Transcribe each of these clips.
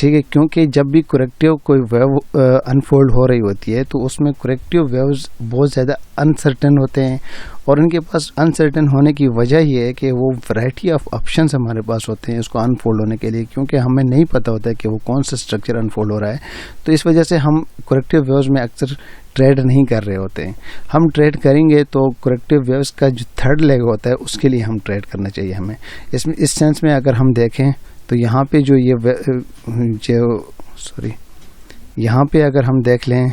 ٹھیک ہے، کیونکہ جب بھی کریکٹیو کوئی ویو انفولڈ ہو رہی ہوتی ہے تو اس میں کریکٹیو ویوز بہت زیادہ انسرٹن ہوتے ہیں، اور ان کے پاس انسرٹن ہونے کی وجہ یہ ہے کہ وہ ورائٹی آف آپشنز ہمارے پاس ہوتے ہیں اس کو انفولڈ ہونے کے لیے، کیونکہ ہمیں نہیں پتہ ہوتا ہے کہ وہ کون سا اسٹرکچر انفولڈ ہو رہا ہے. تو اس وجہ سے ہم کریکٹیو ویوز میں اکثر ٹریڈ نہیں کر رہے ہوتے ہیں. ہم ٹریڈ کریں گے تو کریکٹیو ویوز کا جو تھرڈ لیگ ہوتا ہے اس کے لیے ہم ٹریڈ کرنا چاہیے ہمیں. اس سینس میں اگر ہم دیکھیں تو یہاں پہ یہاں پہ اگر ہم دیکھ لیں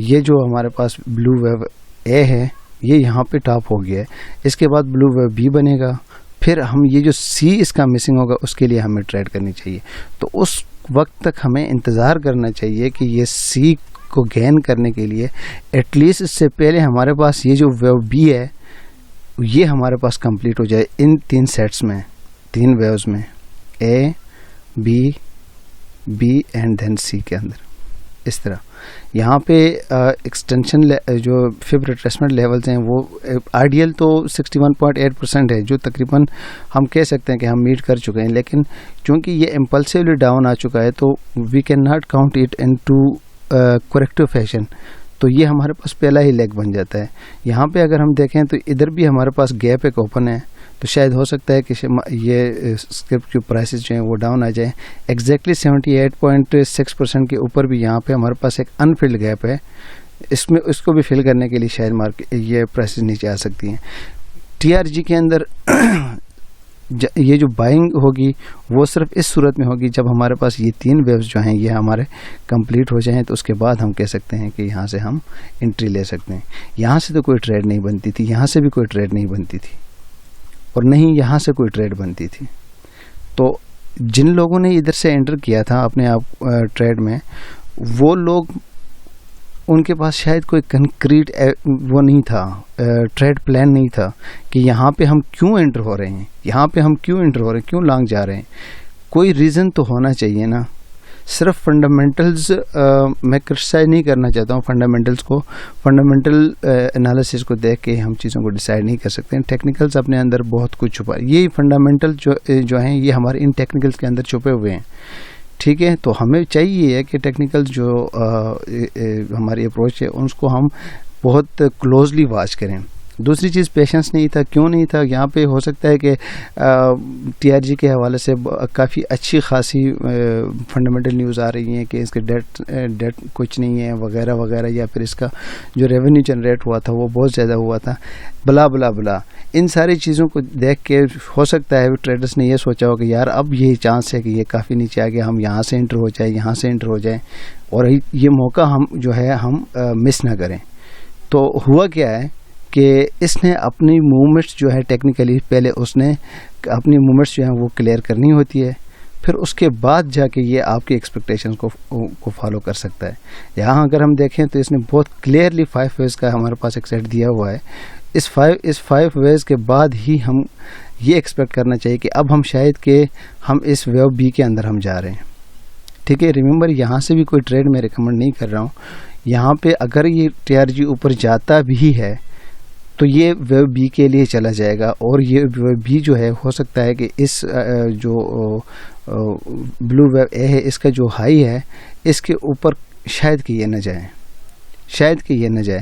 یہ جو ہمارے پاس بلو ویو اے ہے یہ یہاں پہ ٹاپ ہو گیا ہے، اس کے بعد بلو ویو بی بنے گا، پھر ہم یہ جو سی اس کا مسنگ ہوگا اس کے لیے ہمیں ٹریڈ کرنی چاہیے. تو اس وقت تک ہمیں انتظار کرنا چاہیے کہ یہ سی کو گین کرنے کے لیے ایٹ لیسٹ اس سے پہلے ہمارے پاس یہ جو ویو بی ہے یہ ہمارے پاس کمپلیٹ ہو جائے ان 3 سیٹس میں، 3 ویوز میں، اے بی اینڈ دین سی کے اندر. اس طرح یہاں پہ ایکسٹینشن جو فب ریٹریسمنٹ لیولز ہیں وہ آئیڈیل تو 61.8% ہے، جو تقریباً ہم کہہ سکتے ہیں کہ ہم میٹ کر چکے ہیں، لیکن چونکہ یہ امپلسیولی ڈاؤن آ چکا ہے تو we can not count it in to corrective fashion, تو یہ ہمارے پاس پہلا ہی لیگ بن جاتا ہے. یہاں پہ اگر ہم دیکھیں تو ادھر بھی ہمارے پاس گیپ ایک اوپن ہے، تو شاید ہو سکتا ہے کہ یہ اسکرپٹ جو پرائسز جو ہیں وہ ڈاؤن آ جائیں. ایگزیکٹلی 78.6% کے اوپر بھی یہاں پہ ہمارے پاس ایک انفلڈ گیپ ہے، اس کو بھی فل کرنے کے لیے شاید مارکیٹ یہ پرائسز نیچے آ سکتی ہیں. ٹی آر جی کے اندر یہ جو بائنگ ہوگی وہ صرف اس صورت میں ہوگی جب ہمارے پاس یہ 3 ویوز جو ہیں یہ ہمارے کمپلیٹ ہو جائیں، تو اس کے بعد ہم کہہ سکتے ہیں کہ یہاں سے ہم انٹری لے سکتے ہیں. یہاں سے تو کوئی ٹریڈ نہیں بنتی تھی، یہاں سے بھی کوئی ٹریڈ نہیں بنتی تھی، اور نہیں یہاں سے کوئی ٹریڈ بنتی تھی. تو جن لوگوں نے ادھر سے انٹر کیا تھا اپنے آپ ٹریڈ میں، وہ لوگ ان کے پاس شاید کوئی کنکریٹ وہ نہیں تھا، ٹریڈ پلان نہیں تھا کہ یہاں پہ ہم کیوں انٹر ہو رہے ہیں، یہاں پہ ہم کیوں انٹر ہو رہے ہیں، کیوں لانگ جا رہے ہیں. کوئی ریزن تو ہونا چاہیے نا. صرف فنڈامنٹلز میں کرٹیسائز نہیں کرنا چاہتا ہوں، فنڈامنٹلز کو، فنڈامنٹل انالیسس کو دیکھ کے ہم چیزوں کو ڈیسائیڈ نہیں کر سکتے ہیں. ٹیکنیکلز اپنے اندر بہت کچھ چھپا، یہی فنڈامنٹل جو ہیں یہ ہمارے ان ٹیکنیکلز کے اندر چھپے ہوئے ہیں. ٹھیک ہے، تو ہمیں چاہیے کہ ٹیکنیکل جو ہماری اپروچ ہے اس کو ہم بہت کلوزلی واچ کریں. دوسری چیز پیشنس نہیں تھا. کیوں نہیں تھا؟ یہاں پہ ہو سکتا ہے کہ ٹی آر جی کے حوالے سے کافی اچھی خاصی فنڈامنٹل نیوز آ رہی ہیں کہ اس کے ڈیٹ کچھ نہیں ہے وغیرہ وغیرہ، یا پھر اس کا جو ریونیو جنریٹ ہوا تھا وہ بہت زیادہ ہوا تھا، بلا بلا بلا. ان ساری چیزوں کو دیکھ کے ہو سکتا ہے ٹریڈرز نے یہ سوچا ہو کہ یار اب یہ چانس ہے کہ یہ کافی نیچے آ گیا، ہم یہاں سے انٹر ہو جائیں، یہاں سے انٹر ہو جائیں، اور یہ موقع ہم جو ہے ہم مس نہ کریں. تو ہوا کیا ہے کہ اس نے اپنی موومنٹس جو ہے ٹیکنیکلی پہلے اس نے اپنی موومنٹس جو ہیں وہ کلیئر کرنی ہوتی ہے، پھر اس کے بعد جا کے یہ آپ کی ایکسپیکٹیشنز کو فالو کر سکتا ہے. یہاں اگر ہم دیکھیں تو اس نے بہت کلیئرلی 5 ویز کا ہمارے پاس ایک سیٹ دیا ہوا ہے. اس 5 ویز کے بعد ہی ہم یہ ایکسپیکٹ کرنا چاہیے کہ اب ہم شاید کہ ہم اس ویو بی کے اندر ہم جا رہے ہیں. ٹھیک ہے، ریممبر یہاں سے بھی کوئی ٹریڈ میں ریکمنڈ نہیں کر رہا ہوں. یہاں پہ اگر یہ ٹی آر جی اوپر جاتا بھی ہے تو یہ ویو بی کے لیے چلا جائے گا، اور یہ ویو بی جو ہے ہو سکتا ہے کہ اس جو بلو ویو اے ہے اس کا جو ہائی ہے اس کے اوپر شاید کہ یہ نہ جائے، شاید کہ یہ نہ جائے.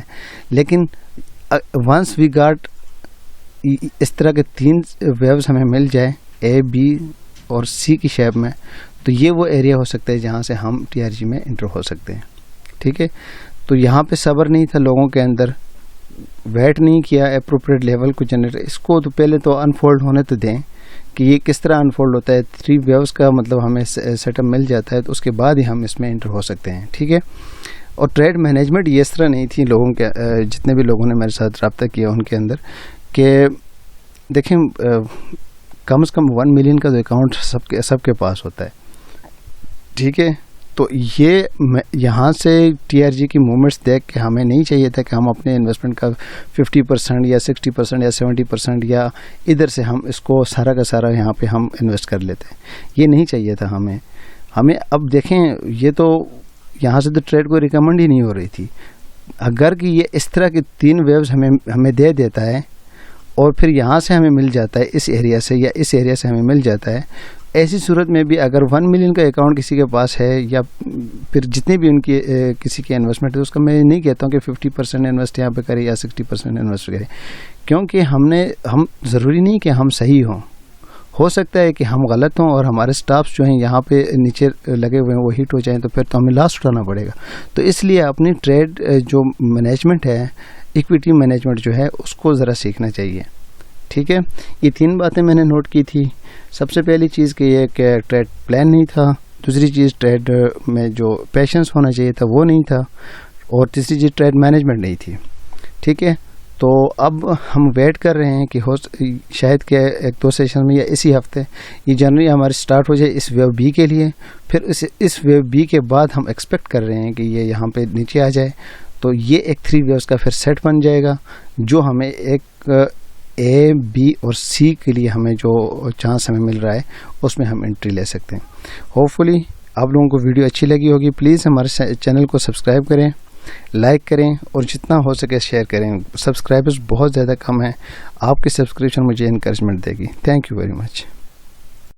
لیکن ونس وی گاٹ اس طرح کے 3 ویوز ہمیں مل جائے اے بی اور سی کی شیپ میں، تو یہ وہ ایریا ہو سکتا ہے جہاں سے ہم ٹی آر جی میں انٹر ہو سکتے ہیں. ٹھیک ہے، تو یہاں پہ صبر نہیں تھا لوگوں کے اندر، ویٹ نہیں کیا اپروپریٹ لیول کو جنریٹ. اس کو تو پہلے تو انفولڈ ہونے تو دیں کہ یہ کس طرح انفولڈ ہوتا ہے. 3 ویوز کا مطلب ہمیں سیٹ اپ مل جاتا ہے تو اس کے بعد ہی ہم اس میں انٹر ہو سکتے ہیں. ٹھیک ہے، اور ٹریڈ مینجمنٹ یہ اس طرح نہیں تھی لوگوں کے، جتنے بھی لوگوں نے میرے ساتھ رابطہ کیا ان کے اندر، کہ دیکھیں کم از کم 1 ملین کا جو اکاؤنٹ سب کے پاس ہوتا ہے. ٹھیک ہے، تو یہ یہاں سے ٹی آر جی کی موومنٹس دیکھ کے ہمیں نہیں چاہیے تھا کہ ہم اپنے انویسٹمنٹ کا 50% یا 60% یا 70% یا ادھر سے ہم اس کو سارا کا سارا یہاں پہ ہم انویسٹ کر لیتے ہیں. یہ نہیں چاہیے تھا ہمیں. اب دیکھیں یہ تو یہاں سے تو ٹریڈ کو ریکمنڈ ہی نہیں ہو رہی تھی. اگر کہ یہ اس طرح کے 3 ویوز ہمیں دے دیتا ہے اور پھر یہاں سے ہمیں مل جاتا ہے اس ایریا سے یا اس ایریا سے ہمیں مل جاتا ہے، ایسی صورت میں بھی اگر 1 ملین کا اکاؤنٹ کسی کے پاس ہے یا پھر جتنے بھی ان کی کسی کے انویسٹمنٹ ہے، اس کا میں نہیں کہتا ہوں کہ 50% انویسٹ یہاں پہ کرے یا 60% انویسٹ کرے، کیونکہ ہم ضروری نہیں کہ ہم صحیح ہوں، ہو سکتا ہے کہ ہم غلط ہوں اور ہمارے سٹافز جو ہیں یہاں پہ نیچے لگے ہوئے ہیں وہ ہٹ ہو جائیں، تو پھر تو ہمیں لاس اٹھانا پڑے گا۔ تو اس لیے اپنی ٹریڈ جو مینجمنٹ ہے، ایکویٹی مینجمنٹ جو ہے، اس کو ذرا سیکھنا چاہیے، ٹھیک ہے۔ یہ 3 باتیں میں نے نوٹ کی تھی۔ سب سے پہلی چیز کہ یہ کہ ٹریڈ پلان نہیں تھا، دوسری چیز ٹریڈ میں جو پیشنس ہونا چاہیے تھا وہ نہیں تھا، اور تیسری چیز ٹریڈ مینجمنٹ نہیں تھی، ٹھیک ہے۔ تو اب ہم ویٹ کر رہے ہیں کہ شاید کہ 1-2 سیشن میں یا اسی ہفتے یہ جنوری ہماری سٹارٹ ہو جائے اس ویو بی کے لیے، پھر اس ویو بی کے بعد ہم ایکسپیکٹ کر رہے ہیں کہ یہ یہاں پہ نیچے آ جائے، تو یہ ایک 3 ویوز کا پھر سیٹ بن جائے گا، جو ہمیں ایک اے بی اور سی کے لیے ہمیں جو چانس ہمیں مل رہا ہے اس میں ہم انٹری لے سکتے ہیں۔ ہوپ فلی آپ لوگوں کو ویڈیو اچھی لگی ہوگی، پلیز ہمارے چینل کو سبسکرائب کریں، لائک کریں اور جتنا ہو سکے شیئر کریں۔ سبسکرائبرز بہت زیادہ کم ہیں، آپ کی سبسکرپشن مجھے انکریجمنٹ دے گی۔ Thank you very much.